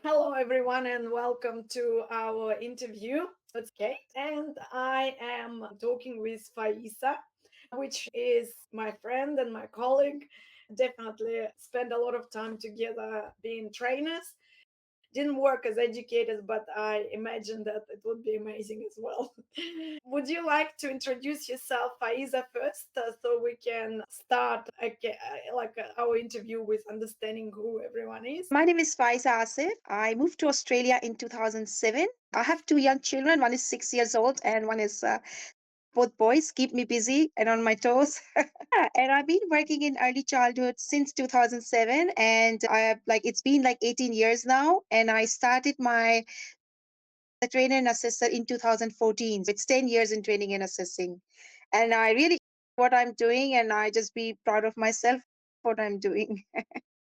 Hello, everyone, and welcome to our interview. It's Kate, and I am talking with Faiza, which is my friend and my colleague. Definitely spend a lot of time together being trainers. Didn't work as educators, but I imagine that it would be amazing as well. Would you like to introduce yourself, Faiza, first, so we can start our interview with understanding who everyone is? My name is Faiza Asif. I moved to Australia in 2007. I have two young children. One is 6 years old, and one is both boys. Keep me busy and on my toes. And I've been working in early childhood since 2007, and I have it's been like 18 years now. And I started my the trainer and assessor in 2014. So it's 10 years in training and assessing, and I really what I'm doing, and I just be proud of myself what I'm doing.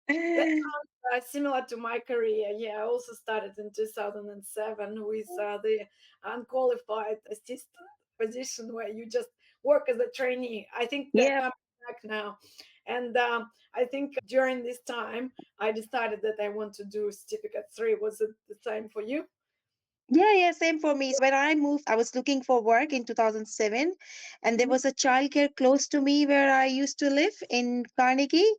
That sounds similar to my career. Yeah, I also started in 2007 with the unqualified assistant position where you just work as a trainee. I think they're Yeah. coming back now. And I think during this time, I decided that I want to do certificate three. Was it the same for you? Yeah, same for me. So when I moved, I was looking for work in 2007, and there Mhm. was a childcare close to me where I used to live in Carnegie.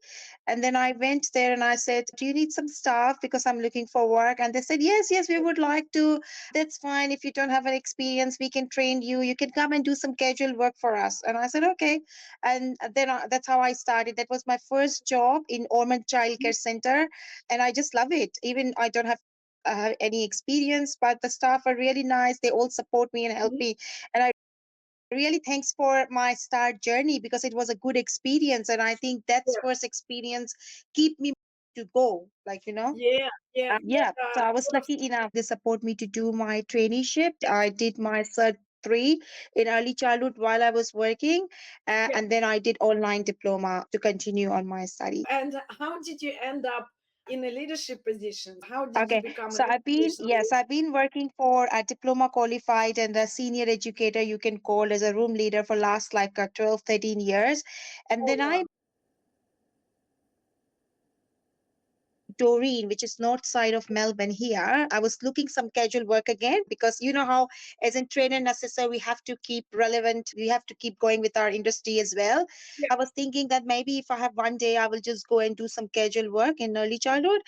And then I went there and I said, "Do you need some staff? Because I'm looking for work." And they said, "Yes, we would like to. That's fine. If you don't have an experience, we can train you. You can come and do some casual work for us." And I said, "Okay." And then that's how I started. That was my first job in Ormond Child Care Center. And I just love it. Even I don't have any experience, but the staff are really nice. They all support me and help Mhm. me. And I really thanks for my start journey because it was a good experience. And I think that's Yeah, first experience keep me to go, yeah, yeah. Yeah. So I was Sort of. lucky enough they support me to do my traineeship. I did my cert 3 in early childhood while I was working, Yeah. and then I did online diploma to continue on my study. And how did you end up in a leadership position? How did you Okay, become an so educational leader? I've been working for a diploma qualified and a senior educator, you can call as a room leader for last 12, 13 years. And Oh, then wow. I Doreen, which is north side of Melbourne here. I was looking some casual work again because you know how as a trainer and assessor we have to keep relevant, we have to keep going with our industry as well. Yeah, I was thinking that maybe if I have one day I will just go and do some casual work in early childhood.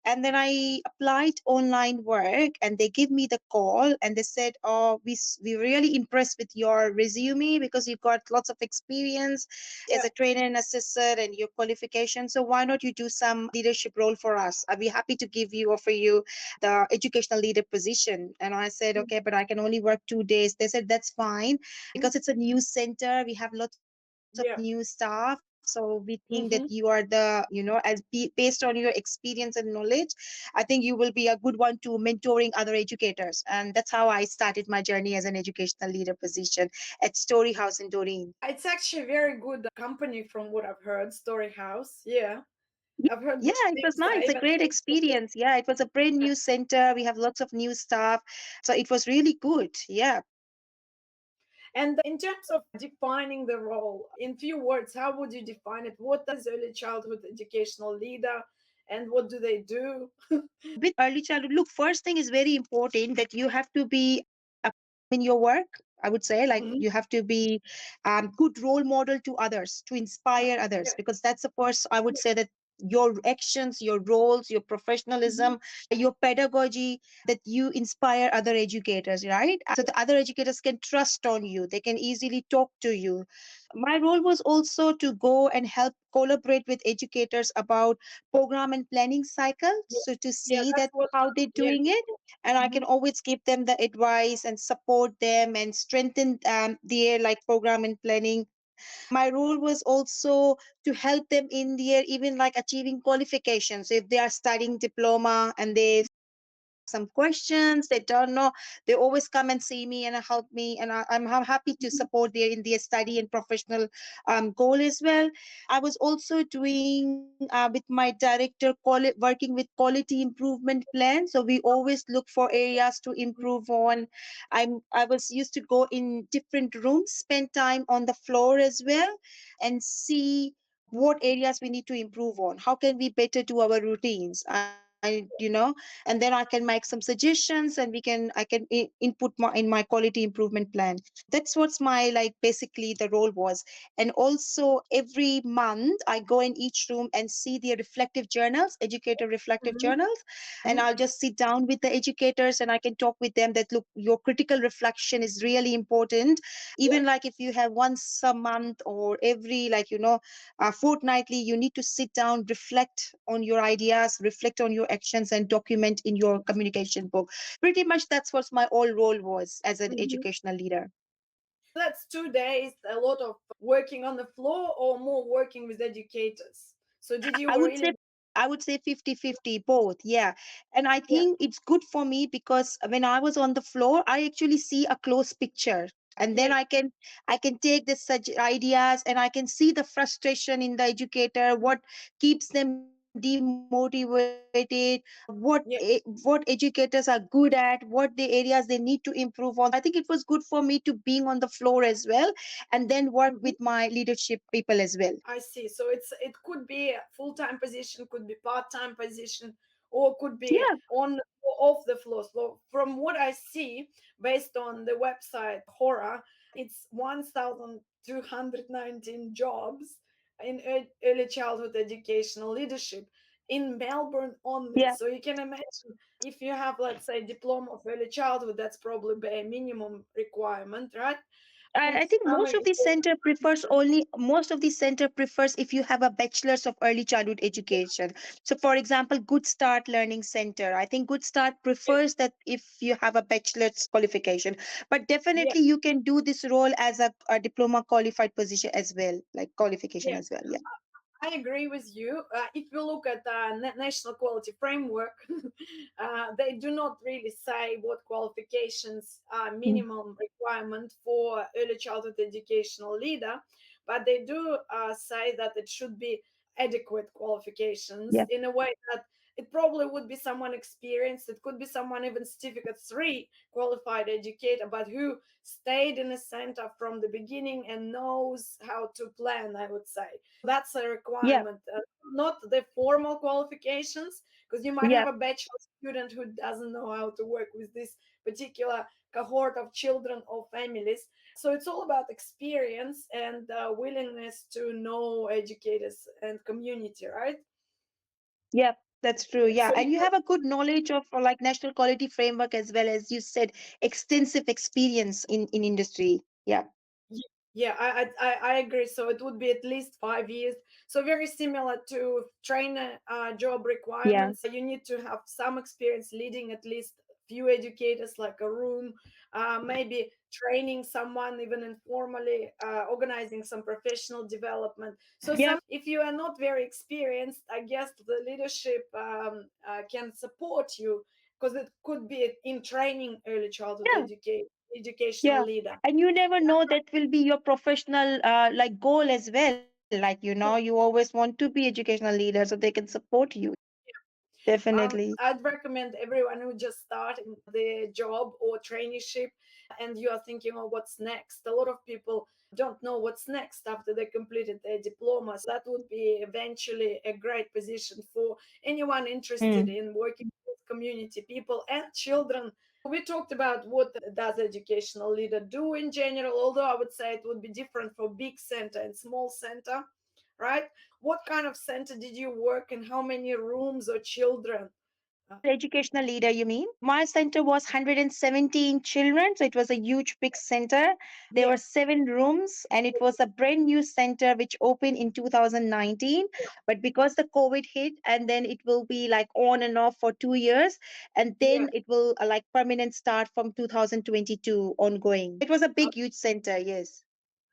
And then I applied online work and they give me the call and they said, "Oh, we really impressed with your resume because you got lots of experience yeah, as a trainer and assessor and your qualification. So why not you do some leadership role for us? I'd be happy to offer you the educational leader position." And I said, "Okay, but I can only work 2 days." They said, "That's fine mhm, because it's a new center. We have lots of new yeah, staff. So we think that you are hmm based on your experience and knowledge, I think you will be a good one to mentoring other educators." And that's how I started my journey as an educational leader position at Story House in Doreen. It's actually a very good company from what I've heard. Story House. Yeah, I've heard Yeah, good it was things. nice. A Even great experience. Yeah, it was a brand new center. We have lots of new staff. So it was really good. Yeah. and in terms of defining the role in few words, how would you define it? What is early childhood educational leader, and what do they do? With early childhood, look, first thing is very important that you have to be in your work. I would say, like, Mhm. you have to be good role model to others, to inspire Yeah, others, because that's the first, I would yeah, say that your actions, your roles, your mhm, professionalism, your pedagogy, that you inspire other educators, right? So the other educators can trust on you, they can easily talk to you. My role was also to go and help collaborate with educators about program and planning cycle, yeah, so to yeah. see That's that what. how they're Yeah. doing it, and I can Mhm. always give them the advice and support them and strengthen their program and planning. My role was also to help them in their even achieving qualifications. So if they are studying diploma and they some questions they don't know, they always come and see me and help me, and I'm happy to support their in their study and professional goal as well. I was also doing with my director working with quality improvement plan, so we always look for areas to improve on. I was used to go in different rooms, spend time on the floor as well, and see what areas we need to improve on, how can we better do our routines. and then I can make some suggestions, and I can input in my quality improvement plan. That's what's my, like, basically the role was. And also every month I go in each room and see the reflective journals, educator reflective Mhm. journals, and I'll just sit down with the educators and I can talk with them that, look, your critical reflection is really important. Yeah. Even like if you have once a month or every, like, fortnightly, you need to sit down, reflect on your ideas, reflect on your actions, and document in your communication book. Pretty much that's what my whole role was as an Mhm. educational leader. That's 2 days, a lot of working on the floor or more working with educators. So did I you would say really? I would say 50-50 both. Yeah. And I Yeah. think it's good for me because when I was on the floor, I actually see a close picture. And then Yeah. I can take the such ideas, and I can see the frustration in the educator, what keeps them demotivated, what Yeah. educators are good at, what the areas they need to improve on. So I think it was good for me to being on the floor as well, and then work with Mhm. my leadership people as well. I see. So it could be a full-time position, could be part-time position, or could be Yeah. on or off the floor. So from what I see, based on the website Hora, it's 1,219 jobs in early childhood educational leadership in Melbourne only. Yeah. So you can imagine if you have, let's say, diploma of early childhood, that's probably a minimum requirement, right? And I think I'm a, most of the center prefers if you have a bachelor's of early childhood education. So for example, Good Start Learning Center, I think Good Start prefers that if you have a bachelor's qualification. But yeah. definitely you can do this role as a diploma qualified position as well, like qualification Yeah, as well. Yeah. I agree with you. If we look at the national quality framework, they do not really say what qualifications are Mm. minimum requirement for early childhood educational leader, but they do say that it should be adequate qualifications Yeah. in a way that it probably would be someone experienced. It could be someone even certificate three qualified educator, but who stayed in a center from the beginning and knows how to plan, I would say. That's a Yeah. requirement, not the formal qualifications, because you might Yeah. have a bachelor student who doesn't know how to work with this particular cohort of children or families. So it's all about experience and willingness to know educators and community, right? Yeah, that's true. Yeah. So And you have a good knowledge of like national quality framework, as well as you said, extensive experience in industry. Yeah. yeah, I agree. So it would be at least 5 years. So very similar to trainer job Yeah. requirements. You need to have some experience leading at least few educators, like a room, maybe training someone even informally, organizing some professional development. So Yeah. some, if you are not very experienced, I guess the leadership can support you, because it could be in training early childhood Yeah. educational Yeah. leader. And you never know that will be your professional like goal as well. Like, you always want to be educational leader so they can support you. Definitely. I'd recommend everyone who just starting the job or traineeship and you are thinking, oh, what's next? A lot of people don't know what's next after they completed their diploma. So that would be eventually a great position for anyone interested Mm. in working with community people and children. We talked about what does educational leader do in general, although I would say it would be different for big center and small center, right? What kind of center did you work in? How many rooms or children? Uh, Educational leader, you mean? My center was 117 children, so it was a huge big center. There yeah, were 7 rooms, and it was a brand new center which opened in 2019. But because the COVID hit, and then it will be like on and off for 2 years, and yeah. then it will like permanent start from 2022 ongoing. It was a Uh, big, huge center, yes.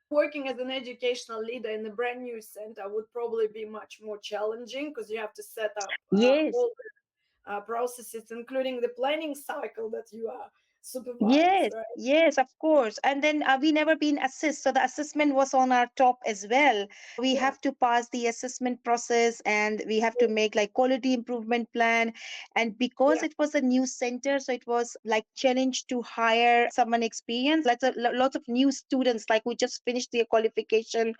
Working as an educational leader in a brand new center would probably be much more challenging because you have to set up Yes. all the processes, including the planning cycle that you are supervise, Yes, right? yes, of course. And then we never been assessed. So the assessment was on our top as well. We Yeah, have to pass the assessment process, and we have to make like quality improvement plan. And because yeah. it was a new center, so it was like challenge to hire someone experienced. Lots of new students, like we just finished their qualification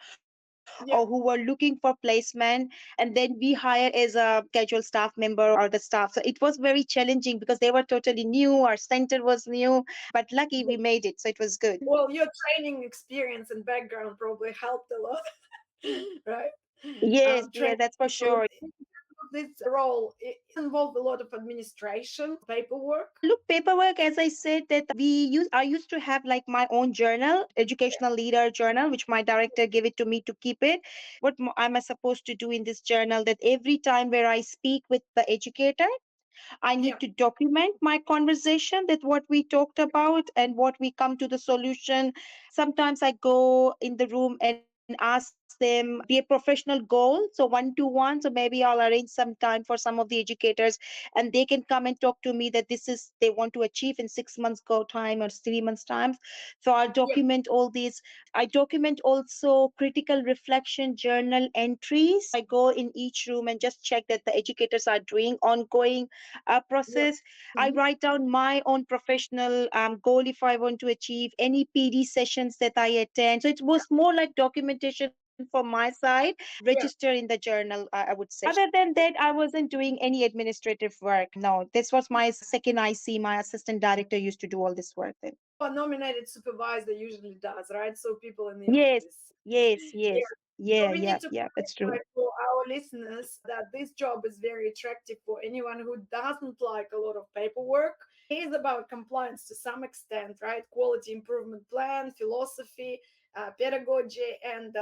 Yeah. or who were looking for placement, and then we hire as a casual staff member or the staff. So it was very challenging because they were totally new, our center was new, but lucky we made it, so it was good. Well, your training experience and background probably helped a lot, right? Yes, yeah, Training that's for people sure. in this role, it involved a lot of administration, paperwork. Look, paperwork, as I said, that I used to have like my own journal, educational leader journal, which my director gave it to me to keep it. What am I supposed to do in this journal? That every time where I speak with the educator, I Yeah, need to document my conversation, that what we talked about and what we come to the solution. Sometimes I go in the room and ask them their professional goal. So one to one. So maybe I'll arrange some time for some of the educators and they can come and talk to me that this is they want to achieve in 6 months go time or 3 months time. So I'll yeah, document all these. I document also critical reflection journal entries. I go in each room and just check that the educators are doing ongoing yeah. process. I Mhm. write down my own professional goal if I want to achieve any PD sessions that I attend. So it was more like documentation from my side, register Yeah. in the journal, I would say. Other than that, I wasn't doing any administrative work. No, this was my second IC. My assistant director used to do all this work then. A nominated supervisor usually does, right? So people in the Yes, office. yes, Yeah. yes. So Yeah, we yeah, need to yeah, that's true. clarify for our listeners that this job is very attractive for anyone who doesn't like a lot of paperwork. It is about compliance to some extent, right? Quality improvement plan, philosophy, pedagogy, and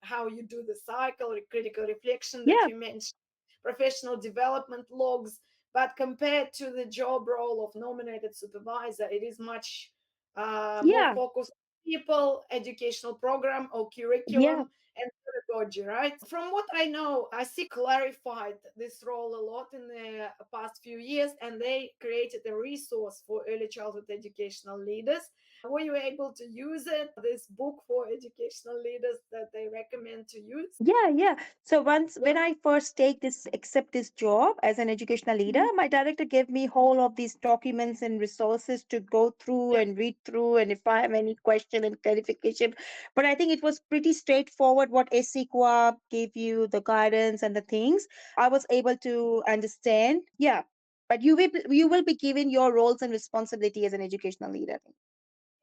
how you do the cycle, critical reflection that Yeah, you mentioned, professional development logs. But compared to the job role of nominated supervisor, it is much more yeah, focused on people, educational program or yeah, curriculum, and pedagogy, right? From what I know, I see clarified this role a lot in the past few years, and they created a resource for early childhood educational leaders. Were you able to use it? This book for educational leaders that they recommend to use? yeah, yeah. So once Yeah. when I first accept this job as an educational leader, Mhm. my director gave me whole of these documents and resources to go through Yeah. and read through, and if I have any question and clarification. But I think it was pretty straightforward what SEQA gave you, the guidance and the things. I was able to understand. Yeah. But you will be given your roles and responsibility as an educational leader.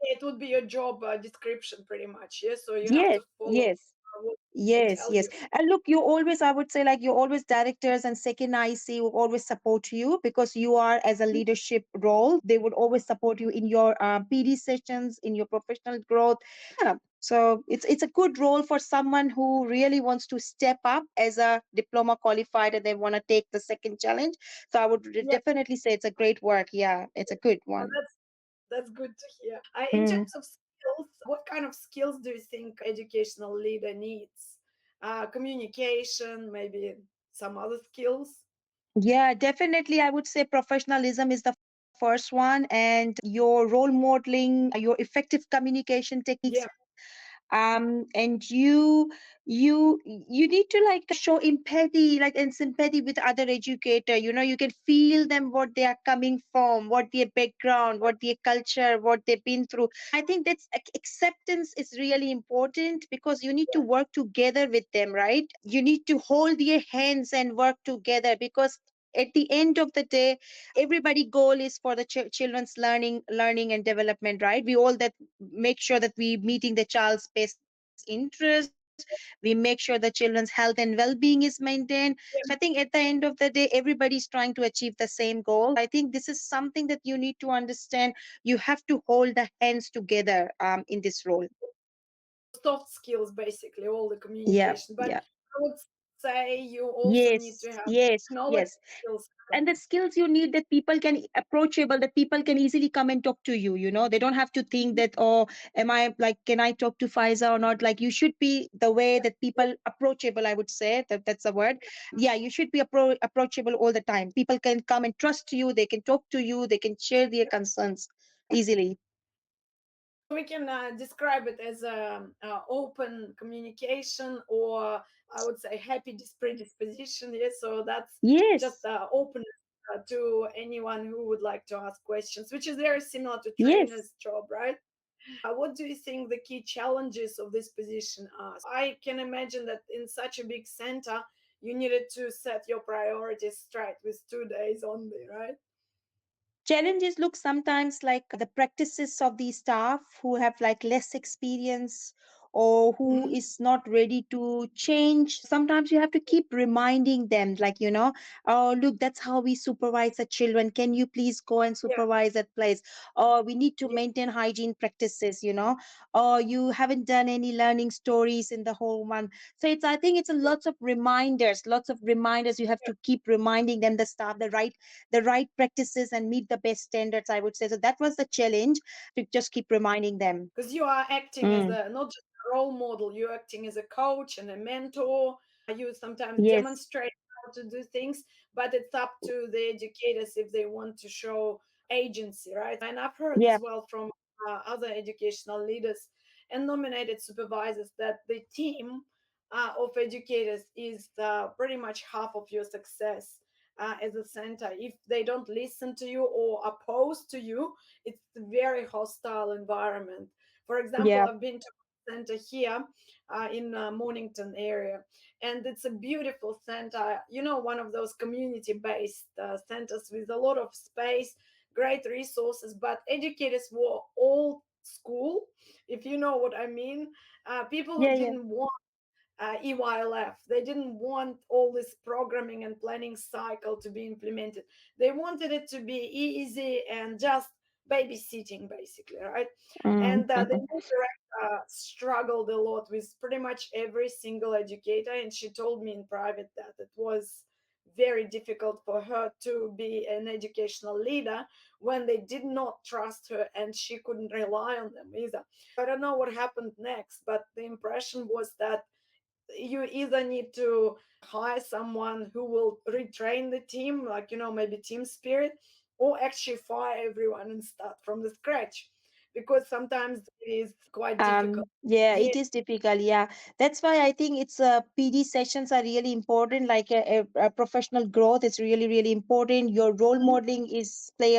It would be your job description pretty much. Yes. So you have Yes, to follow yes. what they Yes, tell yes. you. And look, you always, I would say, like you always directors and second IC will always support you because you are as a leadership role. They would always support you in your PD sessions, in your professional growth. Yeah. So it's a good role for someone who really wants to step up as a diploma qualified and they want to take the second challenge. So I would Yeah. definitely say it's a great work. Yeah, it's a good Oh, one. that's good to hear. In Mm. terms of skills, what kind of skills do you think educational leader needs? Communication, maybe some other skills. Yeah, definitely. I would say professionalism is the first one, and your role modeling, your effective communication techniques. Yeah, And you need to like show empathy, like and sympathy with other educator. You can feel them, what they are coming from, what their background, what their culture, what they've been through. I think that's acceptance is really important because you need to work together with them, right? You need to hold their hands and work together because at the end of the day, everybody goal is for the children's learning and development, right? We all that make sure that we meeting the child's best interest. We make sure the children's health and well-being is maintained. So I think at the end of the day, everybody's trying to achieve the same goal. So I think this is something that you need to understand. You have to hold the hands together in this role. soft skills, basically, all the Yeah, communication. But yeah. I would say you also need to Yes, have yes, knowledge yes. skills. And the skills you need, that people can approachable, that people can easily come and talk to you. They don't have to think that, oh, am I like, can I talk to Faiza or not? Like you should be the way that people approachable, I would say that's a word. Yeah, you should be approachable all the time. People can come and trust you, they can talk to you, they can share their concerns easily. So we can describe it as open communication, or I would say happy predisposition. Yes, so that's just Yes, openness to anyone who would like to ask questions, which is very similar to yes. trainer's job, right? What do you think the key challenges of this position are? I can imagine that in such a big center, you needed to set your priorities straight with 2 days only, right? Challenges look sometimes like the practices of the staff who have like less experience or who Mhm. is not ready to change. Sometimes you have to keep reminding them, like, oh, look, that's how we supervise the children. Can you please go and Yeah, supervise that place? Or we need to yeah, maintain hygiene practices, or you haven't done any learning stories in the whole month. So I think it's a lots of reminders. You have yeah. to keep reminding them, the staff, the right practices and meet the best standards, I would say. So that was the challenge, to just keep reminding them. Because you are acting as Mm. a not just a role model, you're acting as a coach and a mentor. You sometimes Yes. demonstrate how to do things, but it's up to the educators if they want to show agency, right? And I've heard Yeah. as well from other educational leaders and nominated supervisors that the team of educators is pretty much half of your success as a center. If they don't listen to you or oppose to you, it's a very hostile environment. For example, Yeah. I've been to a center here in Mornington area, and it's a beautiful center. You know, one of those community-based centers with a lot of space, great resources, but educators were old school, if you know what I mean. People who Yeah. Yeah. didn't want EYLF. They didn't want all this programming and planning cycle to be implemented. They wanted it to be easy and just babysitting, basically, right? And the Mm-hmm. new director struggled a lot with pretty much every single educator, and she told me in private that it was very difficult for her to be an educational leader when they did not trust her and she couldn't rely on them either. I don't know what happened next, but the impression was that you either need to hire someone who will retrain the team, like, maybe team spirit, or actually fire everyone and start from the scratch, because sometimes it is quite difficult. Yeah, Yeah, it is difficult. Yeah, that's why I think it's PD sessions are really important. Like a professional growth is really really important. Your role mhm, modeling is play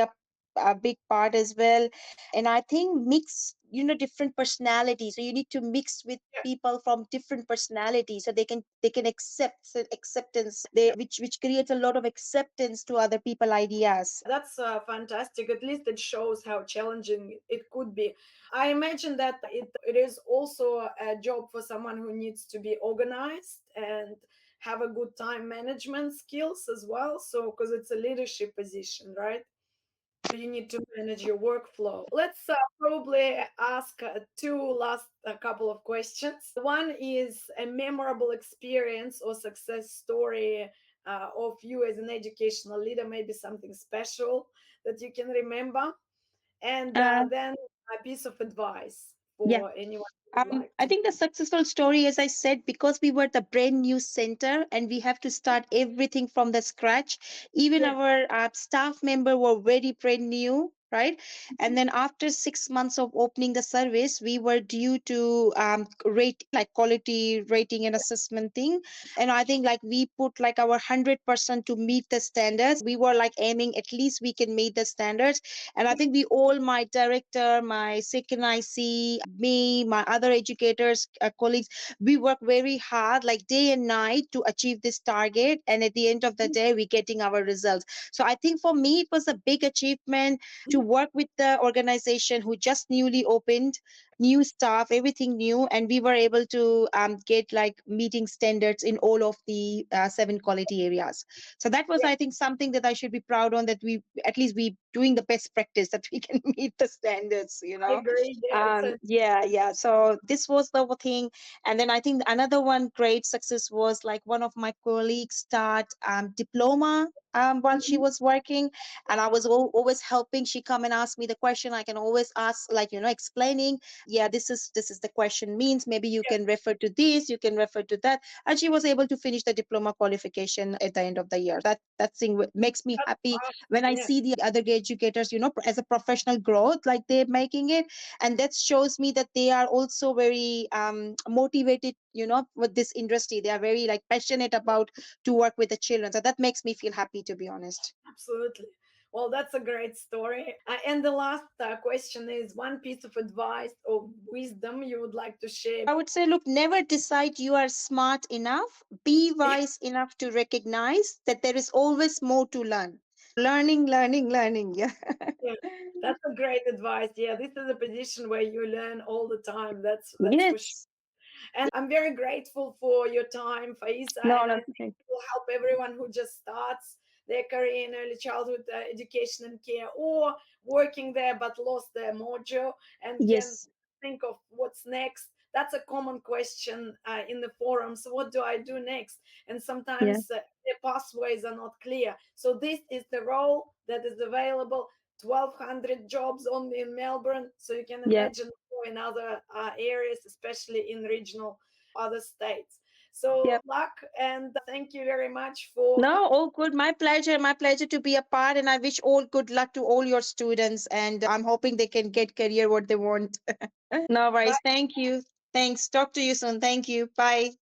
a big part as well. And I think mix, different personalities. So you need to mix with yeah, people from different personalities so they can acceptance, they which creates a lot of acceptance to other people ideas. that's fantastic. At least it shows how challenging it could be. I imagine that it is also a job for someone who needs to be organized and have a good time management skills as well, so because it's a leadership position, right? You need to manage your workflow. Let's probably ask two last couple of questions. One is a memorable experience or success story of you as an educational leader, maybe something special that you can remember, and Uh, then a piece of advice yeah. for anyone who would like I to. think the successful story, as I said, because we were the brand new center and we have to start everything from the scratch. Even Yeah. our staff member were very brand new, right? And then after 6 months of opening the service, we were due to rate, like quality rating and assessment thing. And I think like we put like our 100% to meet the standards. We were like aiming at least we can meet the standards. And I think we all, my director, my second IC, me, my other educators, colleagues, we work very hard, like day and night, to achieve this target. And at the end of the day, we're getting our results. So I think for me, it was a big achievement to work with the organization who just newly opened, new staff, everything new, and we were able to get like meeting standards in all of the 7 quality areas. So that was, I think, something that I should be proud on, that we at least we doing the best practice, that we can meet the standards, I agree. Yeah, yeah, yeah. So this was the thing. And then I think another one great success was like one of my colleagues start Diploma while she Mhm. was working, and I was always helping. She come and ask me the question. I can always ask, like, explaining, yeah, this is the question means, maybe you Yeah, can refer to this, you can refer to that. And she was able to finish the diploma qualification at the end of the year. That thing makes me that's happy when I yeah. see the other educators, as a professional growth, like they're making it. And that shows me that they are also very motivated, with this industry. They are very like passionate about to work with the children. So that makes me feel happy, to be honest. Absolutely. Well, that's a great story. And the last question is one piece of advice or wisdom you would like to share. I would say, look, never decide you are smart enough. Be wise enough to recognize that there is always more to learn. Learning, learning, learning. Yeah. Yeah, that's a great advice. Yeah, this is a position where you learn all the time. That's for sure. Yes. And I'm very grateful for your time, Faiza, No, and I no. think it will help everyone who just starts their career in early childhood education and care, or working there but lost their mojo and can Yes. think of what's next. That's a common question in the forum. So what do I do next? And Yeah. sometimes the pathways are not clear. So this is the role that is available. 1,200 jobs only in Melbourne. So you can Yeah. imagine more in other areas, especially in regional other states. So Yeah. luck, and thank you very much for. No, all good. My pleasure. My pleasure to be a part. And I wish all good luck to all your students. And I'm hoping they can get career what they want. No Bye. worries. Thank you. Thanks. Talk to you soon. Thank you. Bye.